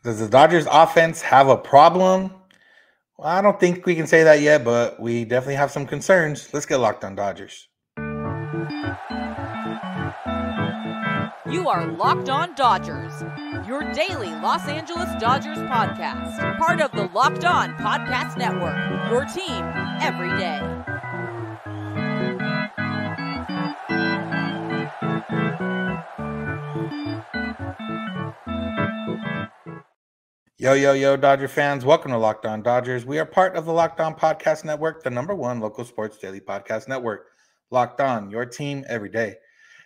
Does the Dodgers offense have a problem? Well, I don't think we can say that yet, but we definitely have some concerns. Let's get locked on Dodgers. You are Locked On Dodgers, your daily Los Angeles Dodgers podcast. Part of the Locked On Podcast Network, your team every day. Yo, Dodger fans. Welcome to Locked On Dodgers. We are part of the Locked On Podcast Network, the #1 local sports daily podcast network. Locked On, your team every day.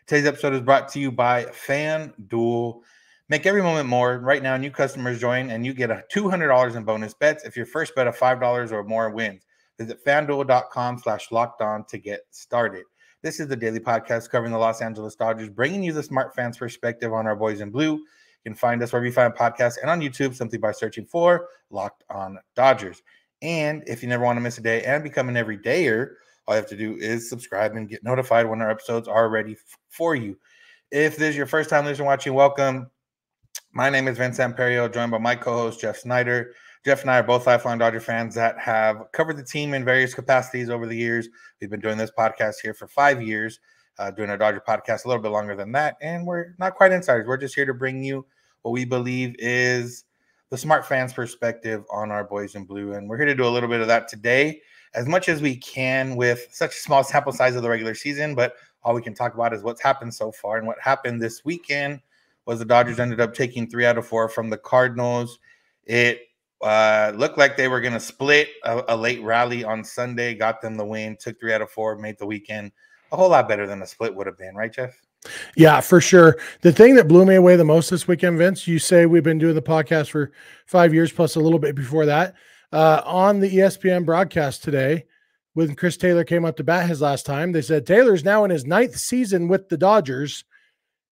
Today's episode is brought to you by FanDuel. Make every moment more. Right now, new customers join and you get a $200 in bonus bets if your first bet of $5 or more wins. Visit FanDuel.com/lockedon to get started. This is the daily podcast covering the Los Angeles Dodgers, bringing you the smart fans perspective on our boys in blue. You can find us wherever you find podcasts and on YouTube simply by searching for Locked On Dodgers. And if you never want to miss a day and become an everydayer, all you have to do is subscribe and get notified when our episodes are ready for you. If this is your first time listening, watching, welcome. My name is Vincent Perio, joined by my co-host, Jeff Snyder. Jeff and I are both lifelong Dodger fans that have covered the team in various capacities over the years. We've been doing this podcast here for 5 years, doing a Dodger podcast a little bit longer than that, and we're not quite insiders. We're just here to bring you what we believe is the smart fans perspective on our boys in blue, and we're here to do a little bit of that today, as much as we can with such a small sample size of the regular season, but all we can talk about is what's happened so far. And what happened this weekend was the Dodgers ended up taking 3 out of 4 from the Cardinals. It looked like they were going to split a late rally on Sunday, got them the win, took 3 out of 4, made the weekend a whole lot better than a split would have been, right, Jeff? Yeah, for sure. The thing that blew me away the most this weekend, Vince, you say we've been doing the podcast for 5 years plus a little bit before that. On the ESPN broadcast today, when Chris Taylor came up to bat his last time, they said Taylor's now in his 9th season with the Dodgers.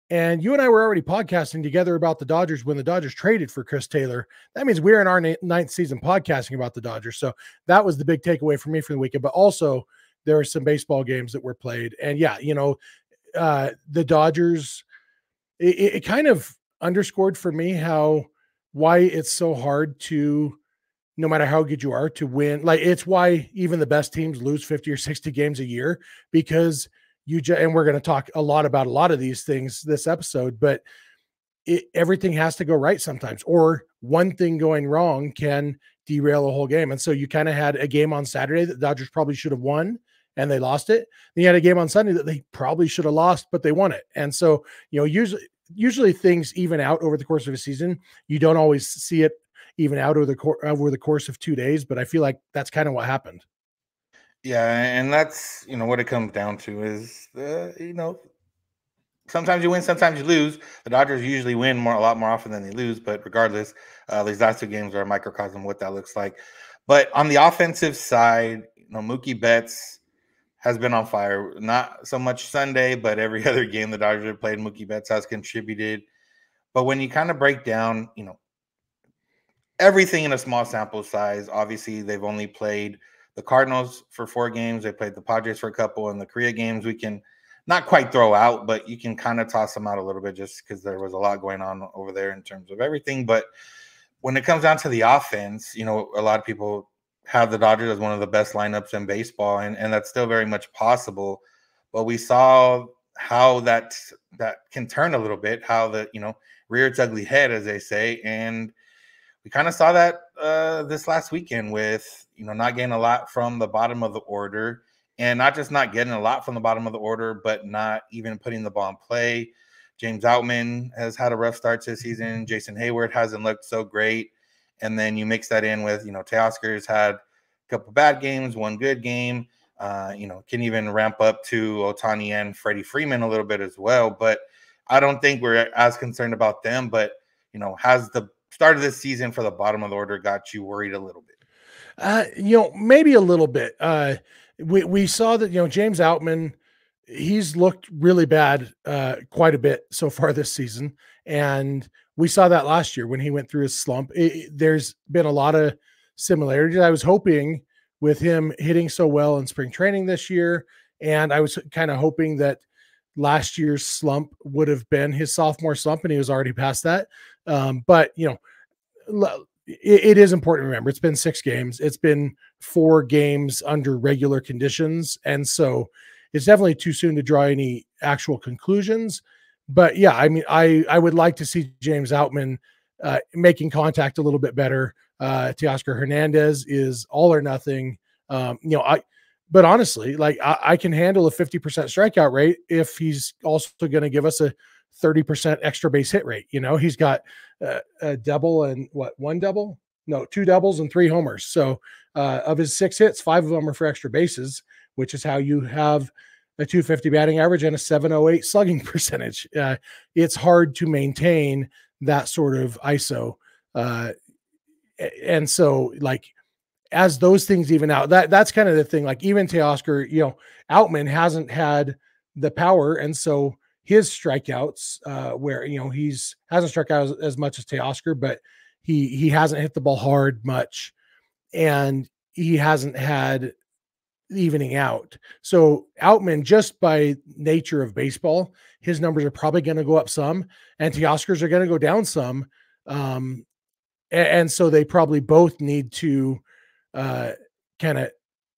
And you and I were already podcasting together about the Dodgers when the Dodgers traded for Chris Taylor. That means we're in our 9th season podcasting about the Dodgers. So that was the big takeaway for me for the weekend. But also there were some baseball games that were played. And yeah, the Dodgers, it kind of underscored for me why it's so hard to, no matter how good you are, to win. Like, it's why even the best teams lose 50 or 60 games a year, because and we're going to talk a lot about a lot of these things this episode, but everything has to go right sometimes, or one thing going wrong can derail a whole game. And so you kind of had a game on Saturday that the Dodgers probably should have won and they lost it. Then you had a game on Sunday that they probably should have lost, but they won it. And so, usually things even out over the course of a season. You don't always see it even out over the course of 2 days, but I feel like that's kind of what happened. Yeah, and that's, what it comes down to is, sometimes you win, sometimes you lose. The Dodgers usually win a lot more often than they lose, but regardless, these last 2 games are a microcosm of what that looks like. But on the offensive side, Mookie Betts has been on fire. Not so much Sunday, but every other game the Dodgers have played, Mookie Betts has contributed. But when you kind of break down, everything in a small sample size, obviously they've only played the Cardinals for 4 games. They played the Padres for a couple, and the Korea games we can not quite throw out, but you can kind of toss them out a little bit just because there was a lot going on over there in terms of everything. But when it comes down to the offense, a lot of people have the Dodgers as one of the best lineups in baseball, and that's still very much possible. But we saw how that can turn a little bit, how the, rear its ugly head, as they say. And we kind of saw that this last weekend with, not getting a lot from the bottom of the order, and not just not getting a lot from the bottom of the order, but not even putting the ball in play. James Outman has had a rough start to the season. Jason Hayward hasn't looked so great. And then you mix that in with, Teoscar's had a couple bad games, 1 good game. Can even ramp up to Ohtani and Freddie Freeman a little bit as well. But I don't think we're as concerned about them. But, has the start of this season for the bottom of the order got you worried a little bit? Maybe a little bit. We saw that, James Outman, he's looked really bad quite a bit so far this season. And we saw that last year when he went through his slump. There's been a lot of similarities. I was hoping with him hitting so well in spring training this year, and I was kind of hoping that last year's slump would have been his sophomore slump, and he was already past that. But, it is important to remember it's been 6 games. It's been 4 games under regular conditions. And so it's definitely too soon to draw any actual conclusions. But yeah, I mean, I would like to see James Outman making contact a little bit better. Teoscar Hernandez is all or nothing. But honestly, like I can handle a 50% strikeout rate if he's also going to give us a 30% extra base hit rate. He's got a double and 1 double? No, 2 doubles and 3 homers. So of his 6 hits, 5 of them are for extra bases, which is how you have a 250 batting average and a 708 slugging percentage. It's hard to maintain that sort of ISO. And so like, as those things even out, that's kind of the thing. Like even Teoscar, Outman hasn't had the power. And so his strikeouts, where, hasn't struck out as much as Teoscar, but he hasn't hit the ball hard much, and he hasn't had evening out. So Outman, just by nature of baseball, his numbers are probably going to go up some, and Teoscar's are going to go down some. And so they probably both need to kind of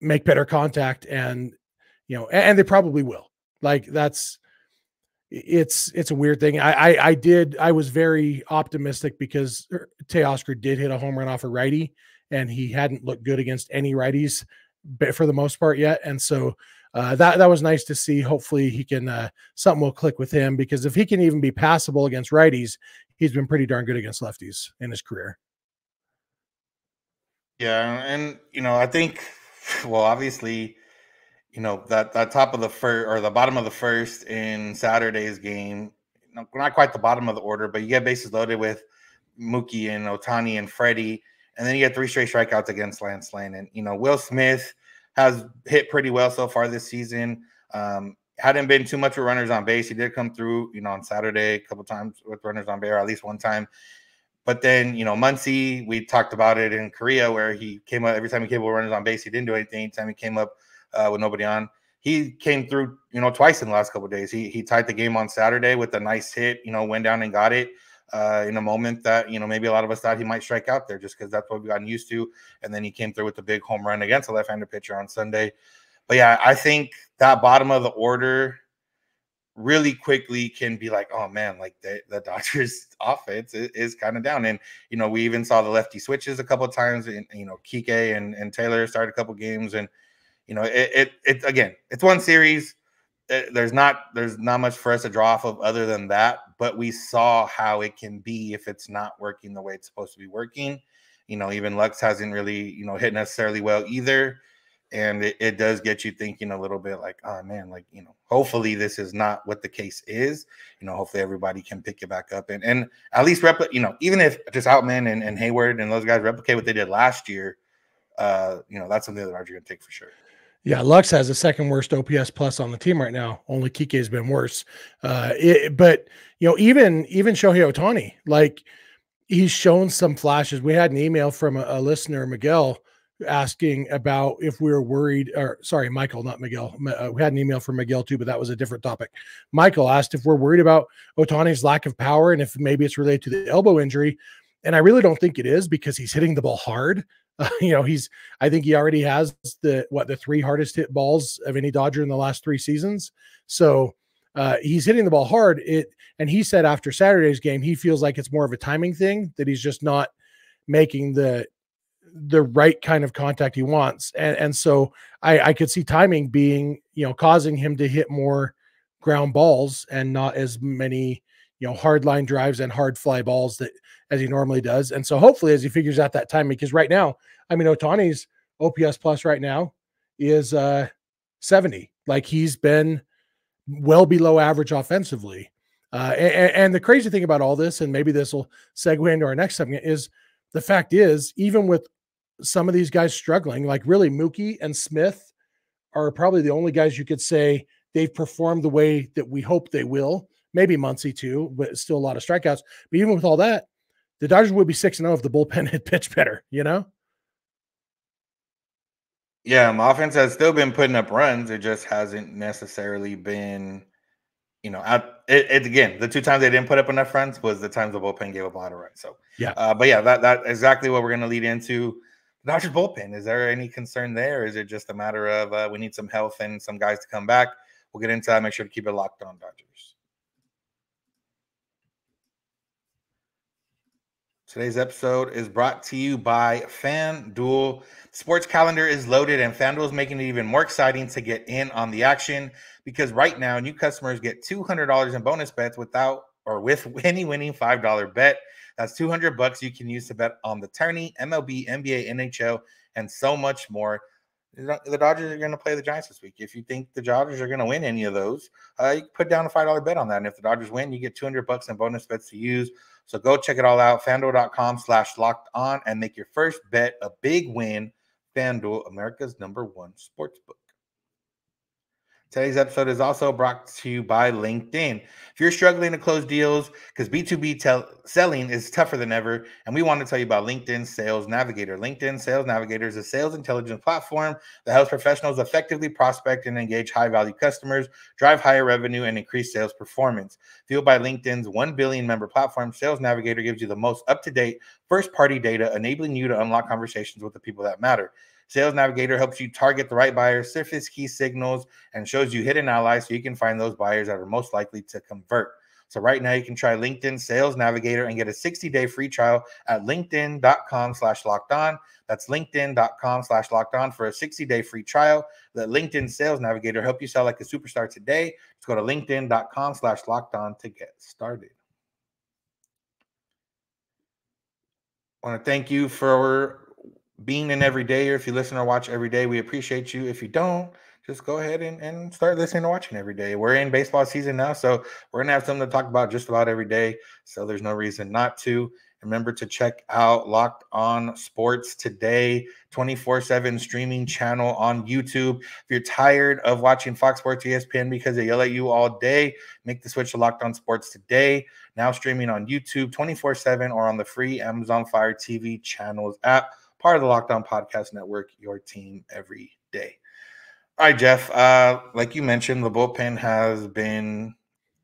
make better contact, and and they probably will. Like it's a weird thing. I was very optimistic because Teoscar did hit a home run off a righty, and he hadn't looked good against any righties for the most part yet. And so that was nice to see. Hopefully he can something will click with him, because if he can even be passable against righties, he's been pretty darn good against lefties in his career. Yeah, and I think, well, obviously, that top of the first or the bottom of the first in Saturday's game, not quite the bottom of the order, but you get bases loaded with Mookie and Ohtani and Freddie, and then you get 3 straight strikeouts against Lance Lynn. And Will Smith has hit pretty well so far this season. Hadn't been too much with runners on base. He did come through, on Saturday a couple times with runners on base, or at least one time. But then, Muncy, we talked about it in Korea, where he came up every time he came with runners on base, he didn't do anything. Anytime he came up with nobody on, he came through, twice in the last couple of days. He tied the game on Saturday with a nice hit, went down and got it in a moment that, maybe a lot of us thought he might strike out there, just because that's what we've gotten used to. And then he came through with the big home run against a left-handed pitcher on Sunday. But yeah, I think that bottom of the order really quickly can be like, oh man, like the Dodgers offense is kind of down. And we even saw the lefty switches a couple of times, and Kike and Taylor started a couple games, and it again, it's one series. There's not much for us to draw off of other than that, but we saw how it can be if it's not working the way it's supposed to be working. Even Lux hasn't really hit necessarily well either. And it does get you thinking a little bit like, oh man, like, hopefully this is not what the case is. Hopefully everybody can pick it back up and at least even if just Outman and Hayward and those guys replicate what they did last year, that's something that Dodgers are going to take for sure. Yeah, Lux has the second worst OPS plus on the team right now. Only Kike has been worse. But even Shohei Ohtani, like, he's shown some flashes. We had an email from a listener, Miguel, asking about if we were worried, or sorry, Michael, not Miguel. We had an email from Miguel too, but that was a different topic. Michael asked if we're worried about Ohtani's lack of power and if maybe it's related to the elbow injury. And I really don't think it is, because he's hitting the ball hard. I think he already has the 3 hardest hit balls of any Dodger in the last 3 seasons. So he's hitting the ball hard. And he said after Saturday's game, he feels like it's more of a timing thing, that he's just not making the right kind of contact he wants. And so I could see timing being, causing him to hit more ground balls and not as many, hard line drives and hard fly balls as he normally does. And so hopefully as he figures out that timing, because right now, I mean, Ohtani's OPS plus right now is 70. Like, he's been well below average offensively. And the crazy thing about all this, and maybe this will segue into our next segment, is the fact is, even with some of these guys struggling, like really Mookie and Smith are probably the only guys you could say they've performed the way that we hope they will. Maybe Muncy too, but still a lot of strikeouts. But even with all that, the Dodgers would be 6-0 if the bullpen had pitched better, Yeah, my offense has still been putting up runs. It just hasn't necessarily been again, the 2 times they didn't put up enough runs was the times the bullpen gave up a lot of runs. So yeah, but yeah, that exactly what we're going to lead into. The Dodgers bullpen. Is there any concern there? Is it just a matter of we need some health and some guys to come back? We'll get into that. Make sure to keep it locked on, Dodgers. Today's episode is brought to you by FanDuel. Sports calendar is loaded, and FanDuel is making it even more exciting to get in on the action, because right now new customers get $200 in bonus bets with any winning $5 bet. That's $200 you can use to bet on the tourney, MLB, NBA, NHL, and so much more. The Dodgers are going to play the Giants this week. If you think the Dodgers are going to win any of those, you can put down a $5 bet on that. And if the Dodgers win, you get $200 in bonus bets to use. So go check it all out. FanDuel.com/locked on and make your first bet a big win. FanDuel, America's #1 sportsbook. Today's episode is also brought to you by LinkedIn. If you're struggling to close deals, because B2B selling is tougher than ever, and we want to tell you about LinkedIn Sales Navigator. LinkedIn Sales Navigator is a sales intelligence platform that helps professionals effectively prospect and engage high-value customers, drive higher revenue, and increase sales performance. Fueled by LinkedIn's 1 billion member platform, Sales Navigator gives you the most up-to-date first-party data, enabling you to unlock conversations with the people that matter. Sales Navigator helps you target the right buyers, surface key signals, and shows you hidden allies so you can find those buyers that are most likely to convert. So right now you can try LinkedIn Sales Navigator and get a 60-day free trial at linkedin.com/lockedon. That's linkedin.com/lockedon for a 60-day free trial. Let LinkedIn Sales Navigator help you sell like a superstar today. Just go to linkedin.com/lockedon to get started. I want to thank you for being in every day, or if you listen or watch every day, we appreciate you. If you don't, just go ahead and start listening and watching every day. We're in baseball season now, so we're going to have something to talk about just about every day, so there's no reason not to. Remember to check out Locked On Sports Today, 24/7 streaming channel on YouTube. If you're tired of watching Fox Sports, ESPN because they yell at you all day, make the switch to Locked On Sports Today, now streaming on YouTube 24/7 or on the free Amazon Fire TV channels app. Part of the Locked On Podcast Network, your team every day. All right, Jeff, like you mentioned, the bullpen has been,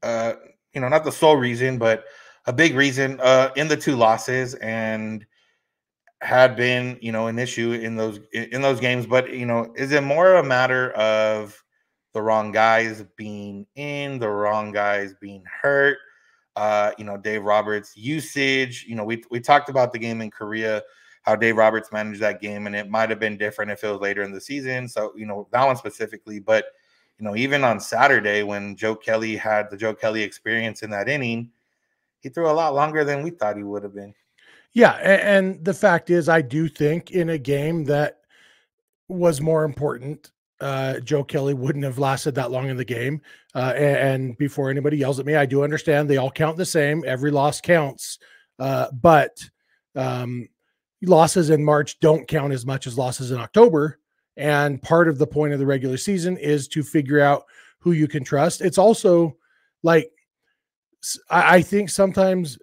not the sole reason, but a big reason in the 2 losses, and had been, an issue in those games. But, is it more a matter of the wrong guys being in, the wrong guys being hurt? Dave Roberts' usage. We talked about the game in Korea, how Dave Roberts managed that game, and it might have been different if it was later in the season. So, that one specifically. But, even on Saturday when Joe Kelly had the Joe Kelly experience in that inning, he threw a lot longer than we thought he would have been. Yeah. And the fact is, I do think in a game that was more important, Joe Kelly wouldn't have lasted that long in the game. And before anybody yells at me, I do understand they all count the same. Every loss counts. But losses in March don't count as much as losses in October. And part of the point of the regular season is to figure out who you can trust. It's also like, I think sometimes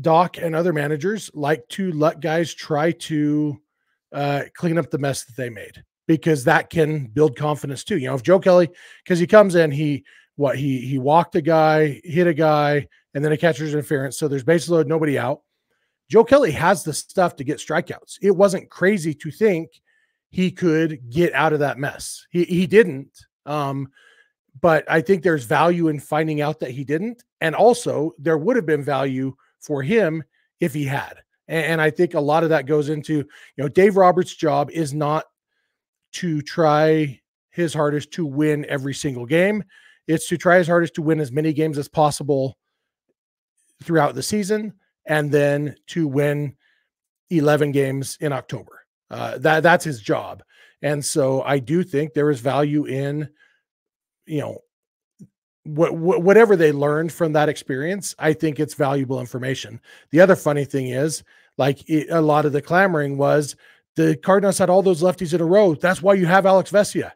Doc and other managers like to let guys try to clean up the mess that they made, because that can build confidence too. If Joe Kelly, because he comes in, he walked a guy, hit a guy, and then a catcher's interference. So there's base load, nobody out. Joe Kelly has the stuff to get strikeouts. It wasn't crazy to think he could get out of that mess. He didn't. But I think there's value in finding out that he didn't. And also there would have been value for him if he had. And I think a lot of that goes into, Dave Roberts' job is not to try his hardest to win every single game. It's to try his hardest to win as many games as possible throughout the season, and then to win 11 games in October. That's his job. And so I do think there is value in, whatever they learned from that experience. I think it's valuable information. The other funny thing is, a lot of the clamoring was the Cardinals had all those lefties in a row. That's why you have Alex Vesia.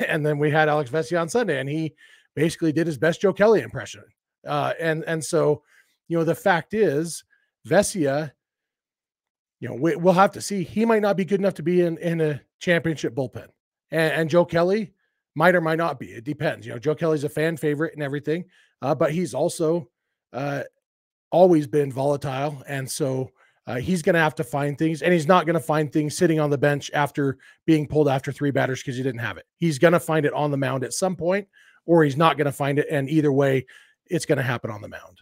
And then we had Alex Vesia on Sunday, and he basically did his best Joe Kelly impression. And so, the fact is, Vesia, we'll have to see. He might not be good enough to be in a championship bullpen. And Joe Kelly might or might not be. It depends. Joe Kelly's a fan favorite and everything. but he's also always been volatile. And so he's going to have to find things, and he's not going to find things sitting on the bench after being pulled after 3 batters because he didn't have it. He's going to find it on the mound at some point, or he's not going to find it. And either way, it's going to happen on the mound.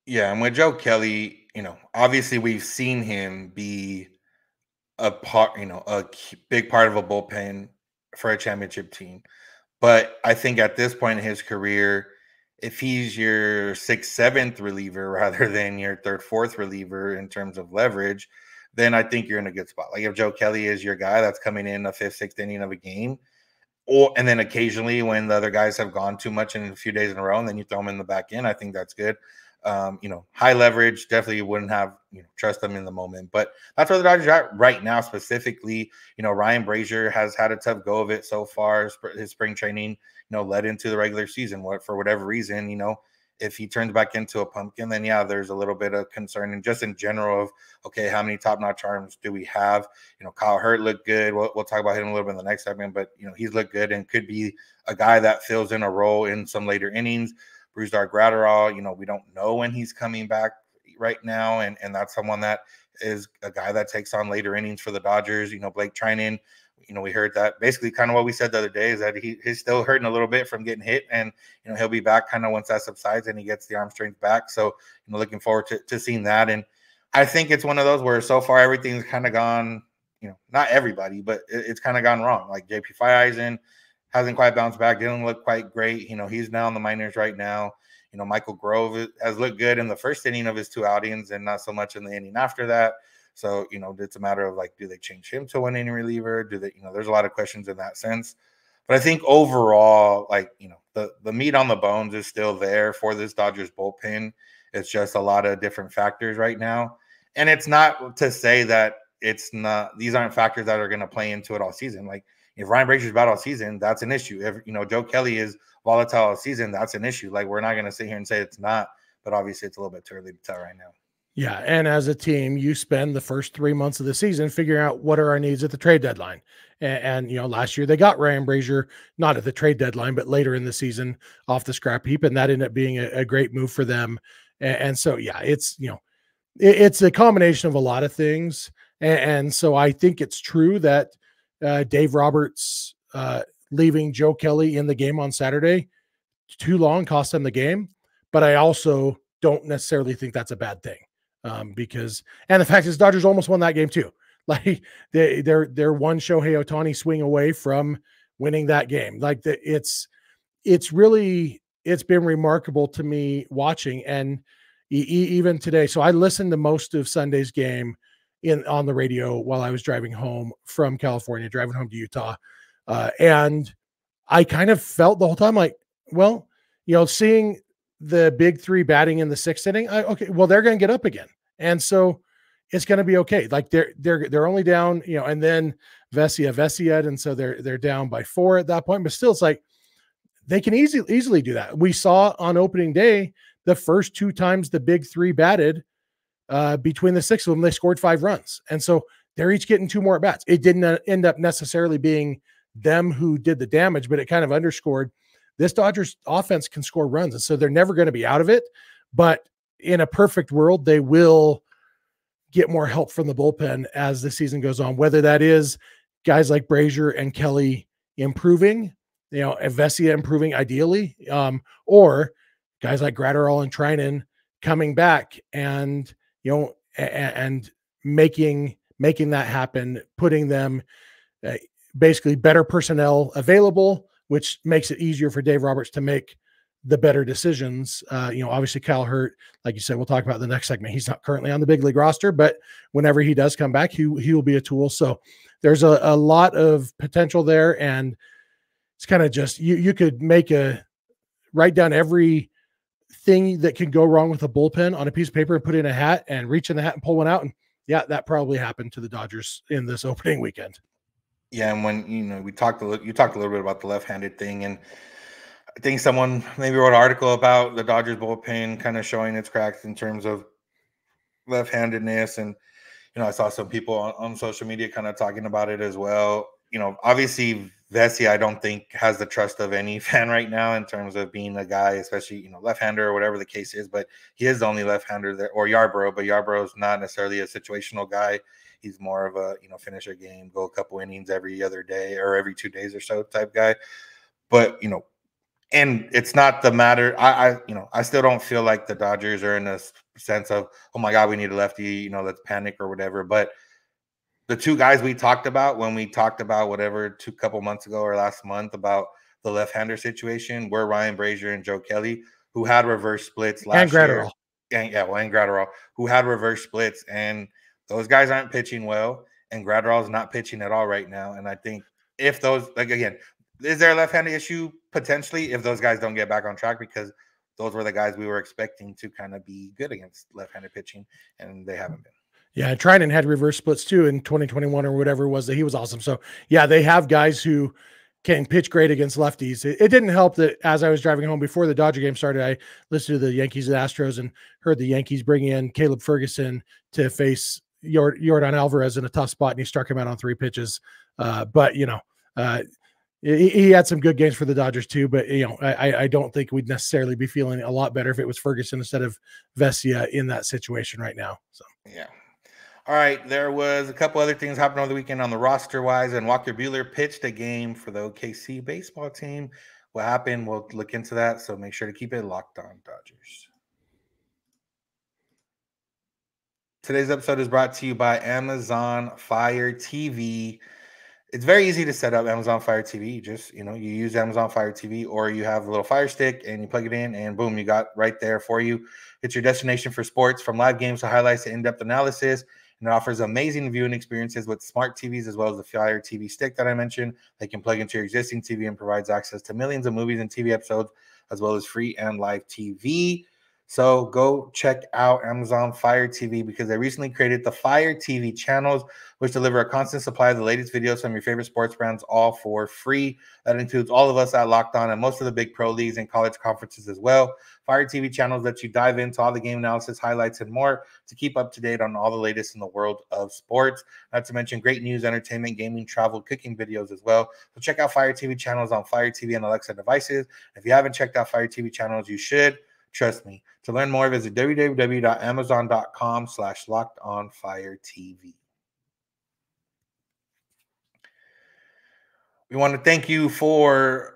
Yeah. And with Joe Kelly, obviously we've seen him be a part, a big part of a bullpen for a championship team. But I think at this point in his career, if he's your 6th, 7th reliever rather than your 3rd, 4th reliever in terms of leverage, then I think you're in a good spot. Like if Joe Kelly is your guy that's coming in the 5th, 6th inning of a game, and then occasionally when the other guys have gone too much in a few days in a row, and then you throw them in the back end, I think that's good. High leverage, definitely wouldn't have, trust them in the moment, but that's where the Dodgers are at right now. Specifically, Ryan Brazier has had a tough go of it so far. His spring training, led into the regular season. For whatever reason, if he turns back into a pumpkin, then yeah, there's a little bit of concern. And just in general of, okay, how many top-notch arms do we have? Kyle Hurt looked good. We'll talk about him a little bit in the next segment, but he's looked good and could be a guy that fills in a role in some later innings. Brusdar Graterol, we don't know when he's coming back right now, and that's someone that is a guy that takes on later innings for the Dodgers. Blake Trinan, we heard that basically kind of what we said the other day is that he's still hurting a little bit from getting hit, and he'll be back kind of once that subsides and he gets the arm strength back. So looking forward to seeing that. And I think it's one of those where so far everything's kind of gone, not everybody, but it's kind of gone wrong. Like JP Feyeisen hasn't quite bounced back, didn't look quite great. He's now in the minors right now. Michael Grove has looked good in the first inning of his 2 outings and not so much in the inning after that. So, it's a matter of like, do they change him to 1 inning reliever? Do they, there's a lot of questions in that sense. But I think overall, like, the meat on the bones is still there for this Dodgers bullpen. It's just a lot of different factors right now. And it's not to say that these aren't factors that are going to play into it all season. Like, if Ryan Brazier's bad all season, that's an issue. If, Joe Kelly is volatile all season, that's an issue. Like, we're not going to sit here and say it's not, but obviously it's a little bit too early to tell right now. Yeah. And as a team, you spend the first 3 months of the season figuring out what are our needs at the trade deadline. And last year they got Ryan Brazier, not at the trade deadline, but later in the season off the scrap heap. And that ended up being a great move for them. And so, yeah, it's, it's a combination of a lot of things. And so I think it's true that Dave Roberts leaving Joe Kelly in the game on Saturday too long cost them the game. But I also don't necessarily think that's a bad thing. Because the fact is Dodgers almost won that game too. Like they're one Shohei Ohtani swing away from winning that game. Like it's been remarkable to me watching, and even today. So I listened to most of Sunday's game on the radio while I was driving home from California, driving home to Utah. And I kind of felt the whole time like, well, seeing the big 3 batting in the 6th inning, okay, well, they're going to get up again. And so it's going to be okay. Like they're only down, and then Vesia, and so they're down by 4 at that point, but still it's like they can easily do that. We saw on opening day, the first 2 times the big 3 batted between the 6 of them, they scored 5 runs. And so they're each getting 2 more at bats. It didn't end up necessarily being them who did the damage, but it kind of underscored this Dodgers offense can score runs. And so they're never going to be out of it, but in a perfect world, they will get more help from the bullpen as the season goes on, whether that is guys like Brazier and Kelly improving, Vesia improving ideally, or guys like Graterol and Trinan coming back and, and making that happen, putting them basically better personnel available, which makes it easier for Dave Roberts to make the better decisions. Obviously Kyle Hurt, like you said, we'll talk about the next segment. He's not currently on the big league roster, but whenever he does come back, he will be a tool. So there's a lot of potential there. And it's kind of just, you could write down every thing that can go wrong with a bullpen on a piece of paper and put it in a hat and reach in the hat and pull one out. And yeah, that probably happened to the Dodgers in this opening weekend. Yeah. And when, you talked a little bit about the left-handed thing, and I think someone maybe wrote an article about the Dodgers bullpen kind of showing its cracks in terms of left-handedness. And, I saw some people on social media kind of talking about it as well. Obviously Vesey, I don't think has the trust of any fan right now in terms of being a guy, especially, left-hander or whatever the case is, but he is the only left-hander there, or Yarbrough, but Yarbrough's not necessarily a situational guy. He's more of a, finish a game, go a couple innings every other day or every 2 days or so type guy. But, and it's not the matter. I still don't feel like the Dodgers are in a sense of, oh my God, we need a lefty, let's panic or whatever. But the two guys we talked about when we talked about whatever couple months ago or last month about the left-hander situation were Ryan Brazier and Joe Kelly, who had reverse splits last year. And Gratterall, who had reverse splits. And those guys aren't pitching well, and Gratterall's not pitching at all right now. And I think if those, again, is there a left-handed issue? Potentially, if those guys don't get back on track, because those were the guys we were expecting to kind of be good against left-handed pitching, and they haven't been. Yeah, Trinan had reverse splits too in 2021 or whatever it was that he was awesome. So yeah, they have guys who can pitch great against lefties. It didn't help that as I was driving home before the Dodger game started, I listened to the Yankees and Astros and heard the Yankees bring in Caleb Ferguson to face Yordan Alvarez in a tough spot, and he struck him out on 3 pitches. But he had some good games for the Dodgers too. But I don't think we'd necessarily be feeling a lot better if it was Ferguson instead of Vesia in that situation right now. So yeah. All right, there was a couple other things happening over the weekend on the roster-wise, and Walker Buehler pitched a game for the OKC baseball team. What happened, we'll look into that, so make sure to keep it locked on Dodgers. Today's episode is brought to you by Amazon Fire TV. It's very easy to set up Amazon Fire TV. You just, you use Amazon Fire TV, or you have a little Fire Stick and you plug it in and boom, you got right there for you. It's your destination for sports, from live games to highlights to in-depth analysis. And it offers amazing viewing experiences with smart TVs, as well as the Fire TV stick that I mentioned. They can plug into your existing TV and provides access to millions of movies and TV episodes, as well as free and live TV. So go check out Amazon Fire TV, because they recently created the Fire TV channels, which deliver a constant supply of the latest videos from your favorite sports brands, all for free. That includes all of us at Locked On and most of the big pro leagues and college conferences as well. Fire TV channels let you dive into all the game analysis, highlights, and more to keep up to date on all the latest in the world of sports. Not to mention great news, entertainment, gaming, travel, cooking videos as well. So check out Fire TV channels on Fire TV and Alexa devices. If you haven't checked out Fire TV channels, you should. Trust me. To learn more, visit www.amazon.com/lockedonfiretv. We want to thank you for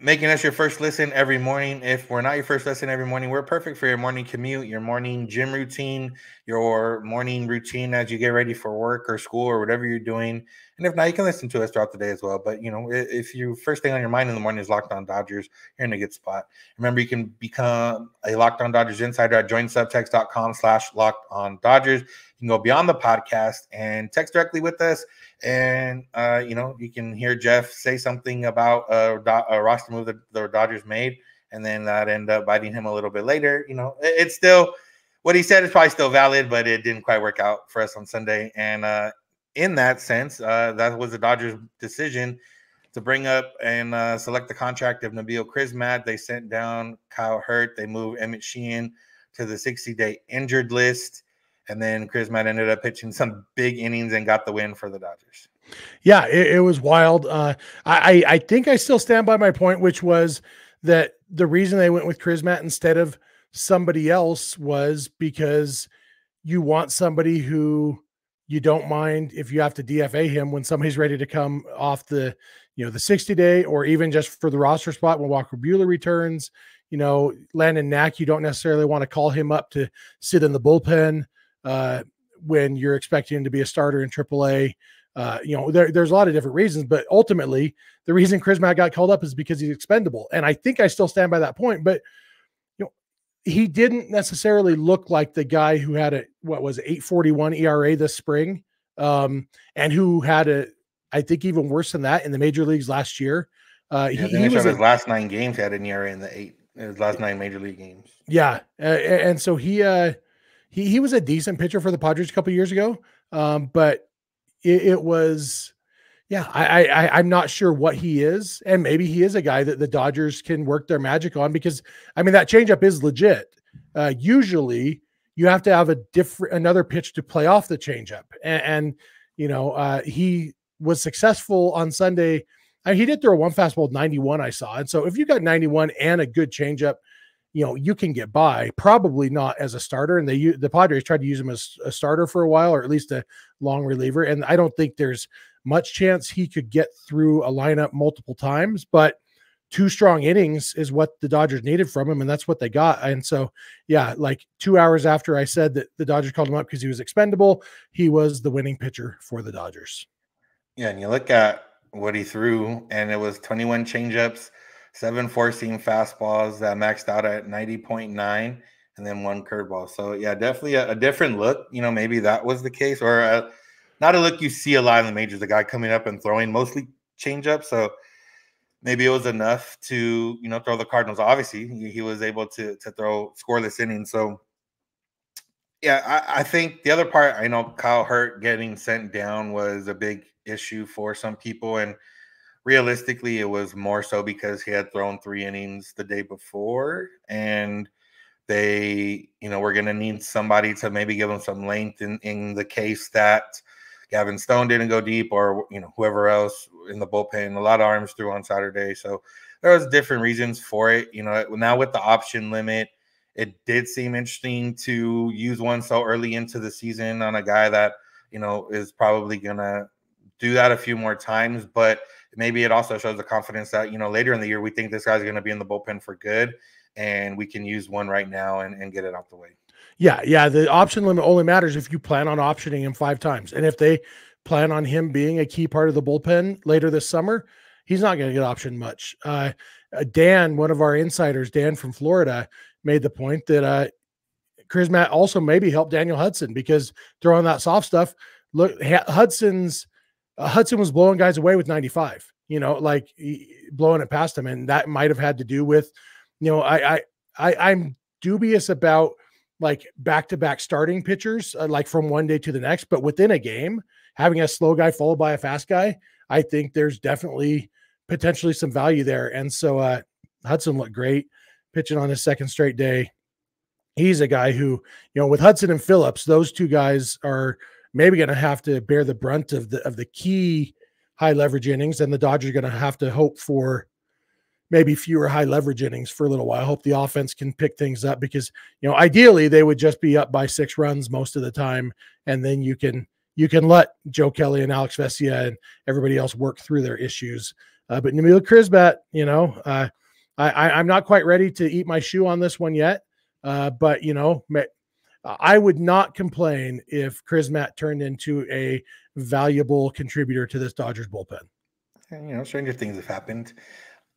making us your first listen every morning. If we're not your first listen every morning, we're perfect for your morning commute, your morning gym routine, your morning routine as you get ready for work or school or whatever you're doing. And if not, you can listen to us throughout the day as well. But, if you first thing on your mind in the morning is Locked On Dodgers, you're in a good spot. Remember, you can become a Locked On Dodgers insider at joinsubtext.com/LockedOnDodgers. You can go beyond the podcast and text directly with us. And, you can hear Jeff say something about a roster move that the Dodgers made, and then that end up biting him a little bit later. It's still what he said is probably still valid, but it didn't quite work out for us on Sunday. And in that sense, that was the Dodgers' decision to bring up and select the contract of Nabil Crismatt. They sent down Kyle Hurt. They moved Emmett Sheehan to the 60-day injured list. And then Crismatt ended up pitching some big innings and got the win for the Dodgers. Yeah, it was wild. I think I still stand by my point, which was that the reason they went with Crismatt instead of somebody else was because you want somebody who you don't mind if you have to DFA him when somebody's ready to come off the 60-day, or even just for the roster spot when Walker Buehler returns. Landon Knack, you don't necessarily want to call him up to sit in the bullpen when you're expecting him to be a starter in AAA. There's a lot of different reasons, but ultimately the reason Crismatt got called up is because he's expendable. And I think I still stand by that point, but he didn't necessarily look like the guy who had 8.41 ERA this spring. And who had I think even worse than that in the major leagues last year. He was his last 9 games had an ERA in his last 9 major league games. Yeah. And so he was a decent pitcher for the Padres a couple of years ago. But it was, I'm not sure what he is. And maybe he is a guy that the Dodgers can work their magic on, because that changeup is legit. Usually you have to have another pitch to play off the changeup. And he was successful on Sunday. he did throw one fastball 91 I saw. And so if you got 91 and a good changeup, you can get by, probably not as a starter. And the Padres tried to use him as a starter for a while, or at least a long reliever. And I don't think there's much chance he could get through a lineup multiple times, but 2 strong innings is what the Dodgers needed from him. And that's what they got. And so, yeah, like 2 hours after I said that the Dodgers called him up because he was expendable, he was the winning pitcher for the Dodgers. Yeah. And you look at what he threw, and it was 21 changeups, 7 four-seam fastballs that maxed out at 90.9, and then 1 curveball. So, yeah, definitely a different look. Maybe that was the case, or not a look you see a lot in the majors, the guy coming up and throwing mostly changeup. So maybe it was enough to, throw the Cardinals. Obviously, he was able to throw scoreless innings. So, yeah, I think the other part, I know Kyle Hurt getting sent down was a big issue for some people, and realistically, it was more so because he had thrown 3 innings the day before, and they, were going to need somebody to maybe give him some length in the case that Gavin Stone didn't go deep, or, whoever else in the bullpen. A lot of arms threw on Saturday. So there was different reasons for it. Now with the option limit, it did seem interesting to use one so early into the season on a guy that, is probably going to do that a few more times, but maybe it also shows the confidence that, later in the year, we think this guy's going to be in the bullpen for good, and we can use one right now and get it out the way. Yeah. The option limit only matters if you plan on optioning him 5 times. And if they plan on him being a key part of the bullpen later this summer, he's not going to get optioned much. Dan, one of our insiders, Dan from Florida, made the point that Crismatt also maybe helped Daniel Hudson, because throwing that soft stuff, look, Hudson was blowing guys away with 95, blowing it past him. And that might've had to do with, I'm dubious about like back-to-back starting pitchers, like from one day to the next, but within a game, having a slow guy followed by a fast guy, I think there's definitely potentially some value there. And so Hudson looked great pitching on his 2nd straight day. He's a guy who, with Hudson and Phillips, those 2 guys are maybe going to have to bear the brunt of the key high leverage innings, and the Dodgers are going to have to hope for maybe fewer high leverage innings for a little while. I hope the offense can pick things up, because, ideally they would just be up by 6 runs most of the time. And then you can let Joe Kelly and Alex Vesia and everybody else work through their issues. But Nabil Crismatt, I'm not quite ready to eat my shoe on this one yet. But I would not complain if Crismatt turned into a valuable contributor to this Dodgers bullpen. And, stranger things have happened.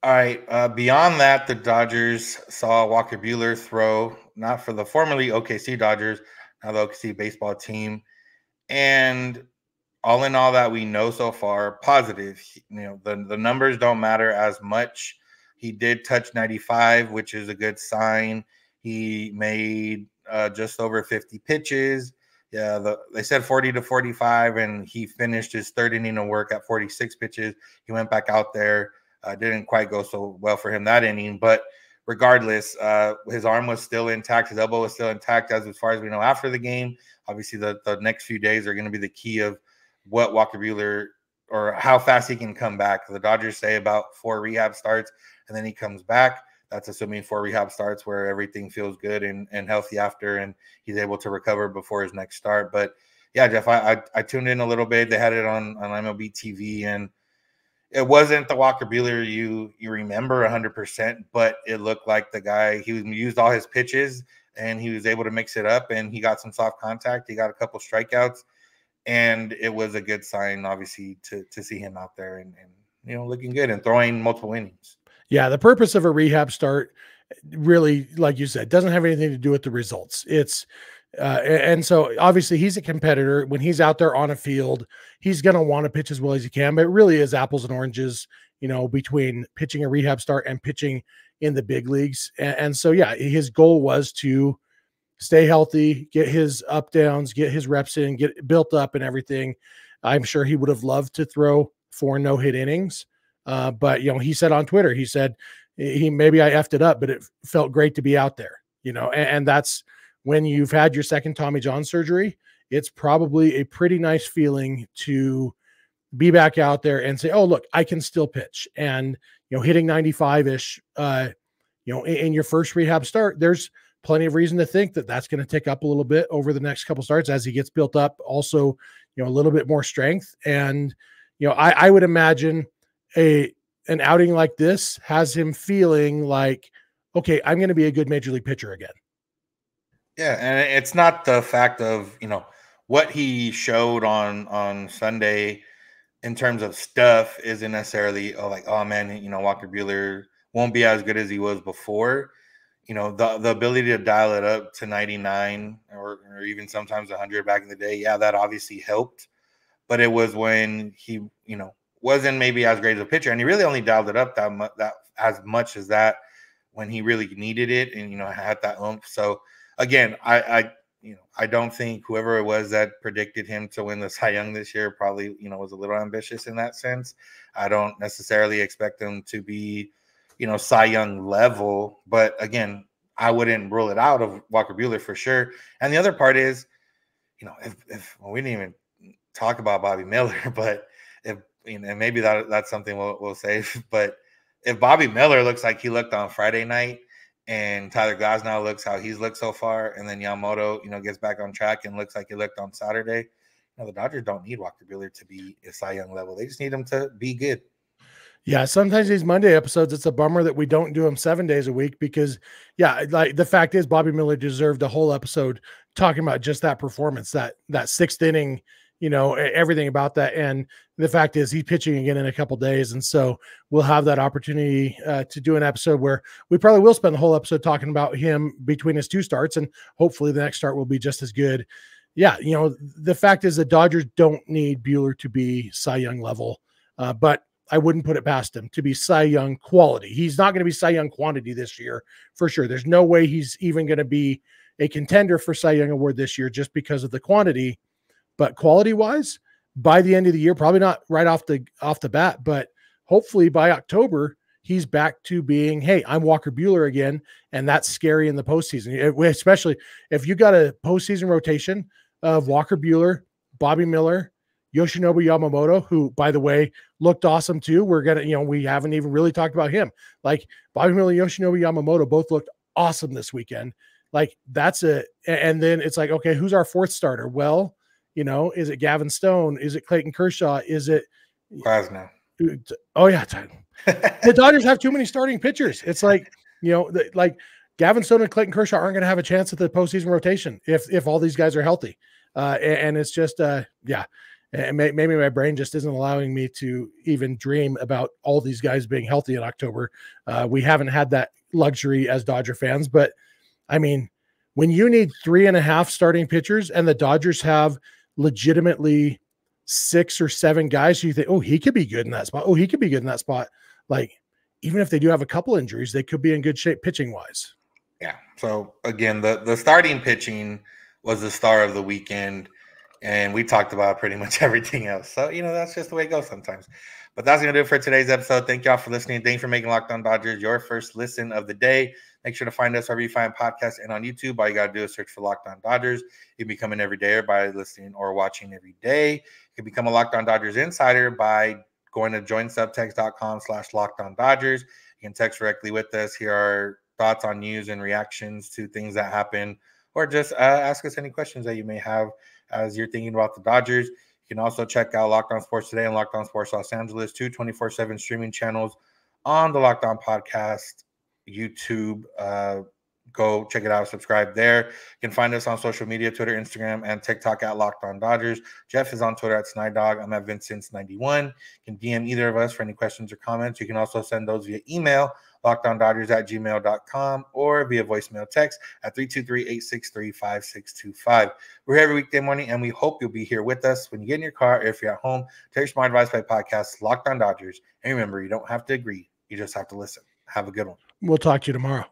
All right. Beyond that, the Dodgers saw Walker Buehler throw, not for the formerly OKC Dodgers, now the OKC baseball team. And all in all that we know so far, positive. The numbers don't matter as much. He did touch 95, which is a good sign. He made just over 50 pitches. Yeah, they said 40 to 45, and he finished his 3rd inning of work at 46 pitches. He went back out there. Didn't quite go so well for him that inning, but regardless, his arm was still intact. His elbow was still intact as far as we know after the game. Obviously, the next few days are going to be the key of what Walker Buehler, or how fast he can come back. The Dodgers say about 4 rehab starts, and then he comes back. That's assuming 4 rehab starts where everything feels good and healthy after, and he's able to recover before his next start. But yeah, Jeff, I tuned in a little bit. They had it on MLB TV, and it wasn't the Walker Buehler you remember 100%, but it looked like the guy, he used all his pitches and he was able to mix it up, and he got some soft contact. He got a couple strikeouts, and it was a good sign, obviously, to see him out there and looking good and throwing multiple innings. Yeah, the purpose of a rehab start really, like you said, doesn't have anything to do with the results. It's and so obviously he's a competitor. When he's out there on a field, he's going to want to pitch as well as he can, but it really is apples and oranges, between pitching a rehab start and pitching in the big leagues. And so, yeah, his goal was to stay healthy, get his up downs, get his reps in, get built up and everything. I'm sure he would have loved to throw 4 no-hit innings. But, he said on Twitter, he said, maybe I effed it up, but it felt great to be out there, and that's when you've had your 2nd Tommy John surgery. It's probably a pretty nice feeling to be back out there and say, oh, look, I can still pitch. And, hitting 95-ish, in your first rehab start, there's plenty of reason to think that that's going to tick up a little bit over the next couple starts as he gets built up. Also, a little bit more strength. And, I would imagine an outing like this has him feeling like, okay, I'm going to be a good major league pitcher again. Yeah. And it's not the fact of, what he showed on Sunday in terms of stuff isn't necessarily oh man, Walker Buehler won't be as good as he was before. The ability to dial it up to 99 or even sometimes 100 back in the day. Yeah, that obviously helped, but it was when he, wasn't maybe as great as a pitcher, and he really only dialed it up that as much as that when he really needed it and, had that oomph. So again, I don't think whoever it was that predicted him to win the Cy Young this year probably, was a little ambitious in that sense. I don't necessarily expect him to be, Cy Young level, but again, I wouldn't rule it out of Walker Buehler for sure. And the other part is, if we didn't even talk about Bobby Miller, but if, and maybe that's something we'll save, but if Bobby Miller looks like he looked on Friday night, and Tyler Glasnow looks how he's looked so far, and then Yamamoto, gets back on track and looks like he looked on Saturday, the Dodgers don't need Walker Buehler to be a Cy Young level. They just need him to be good. Yeah, sometimes these Monday episodes, it's a bummer that we don't do them 7 days a week because, like the fact is Bobby Miller deserved a whole episode talking about just that performance, that sixth inning, everything about that. And the fact is he's pitching again in a couple days. And so we'll have that opportunity to do an episode where we probably will spend the whole episode talking about him between his two starts. And hopefully the next start will be just as good. Yeah. The fact is the Dodgers don't need Buehler to be Cy Young level, but I wouldn't put it past him to be Cy Young quality. He's not going to be Cy Young quantity this year for sure. There's no way he's even going to be a contender for Cy Young award this year just because of the quantity. But quality-wise, by the end of the year, probably not right off the bat, but hopefully by October, he's back to being, hey, I'm Walker Buehler again, and that's scary in the postseason, especially if you got a postseason rotation of Walker Buehler, Bobby Miller, Yoshinobu Yamamoto, who, by the way, looked awesome too. We're going to, we haven't even really talked about him. Like Bobby Miller, Yoshinobu Yamamoto both looked awesome this weekend. Like that's it. And then it's like, okay, who's our fourth starter? Well, is it Gavin Stone? Is it Clayton Kershaw? Is it Glasnow? Oh yeah. The Dodgers have too many starting pitchers. It's like, like Gavin Stone and Clayton Kershaw aren't going to have a chance at the postseason rotation if all these guys are healthy. And it's just, and maybe my brain just isn't allowing me to even dream about all these guys being healthy in October. We haven't had that luxury as Dodger fans, but I mean, when you need 3.5 starting pitchers and the Dodgers have legitimately 6 or 7 guys, you think, oh, he could be good in that spot. Oh, he could be good in that spot. Like, even if they do have a couple injuries, they could be in good shape pitching wise. Yeah. So again, the starting pitching was the star of the weekend, and we talked about pretty much everything else. So, that's just the way it goes sometimes. But that's going to do it for today's episode. Thank y'all for listening. Thanks for making Locked On Dodgers your first listen of the day. Make sure to find us wherever you find podcasts and on YouTube. All you got to do is search for Locked On Dodgers. You can become an everydayer by listening or watching every day. You can become a Locked On Dodgers insider by going to joinsubtext.com/LockedOnDodgers. You can text directly with us. Here are thoughts on news and reactions to things that happen, or just ask us any questions that you may have as you're thinking about the Dodgers. You can also check out Locked On Sports Today and Locked On Sports Los Angeles, 2 24/7 streaming channels on the Locked On Podcast YouTube. Go check it out. Subscribe there. You can find us on social media, Twitter, Instagram, and TikTok at Locked On Dodgers. Jeff is on Twitter at SnyDog. I'm at Vincent91. You can DM either of us for any questions or comments. You can also send those via email, LockedOnDodgers@gmail.com, or via voicemail text at 323-863-5625. We're here every weekday morning, and we hope you'll be here with us when you get in your car or if you're at home. Take your Smart Advice by Podcast, Locked On Dodgers. And remember, you don't have to agree. You just have to listen. Have a good one. We'll talk to you tomorrow.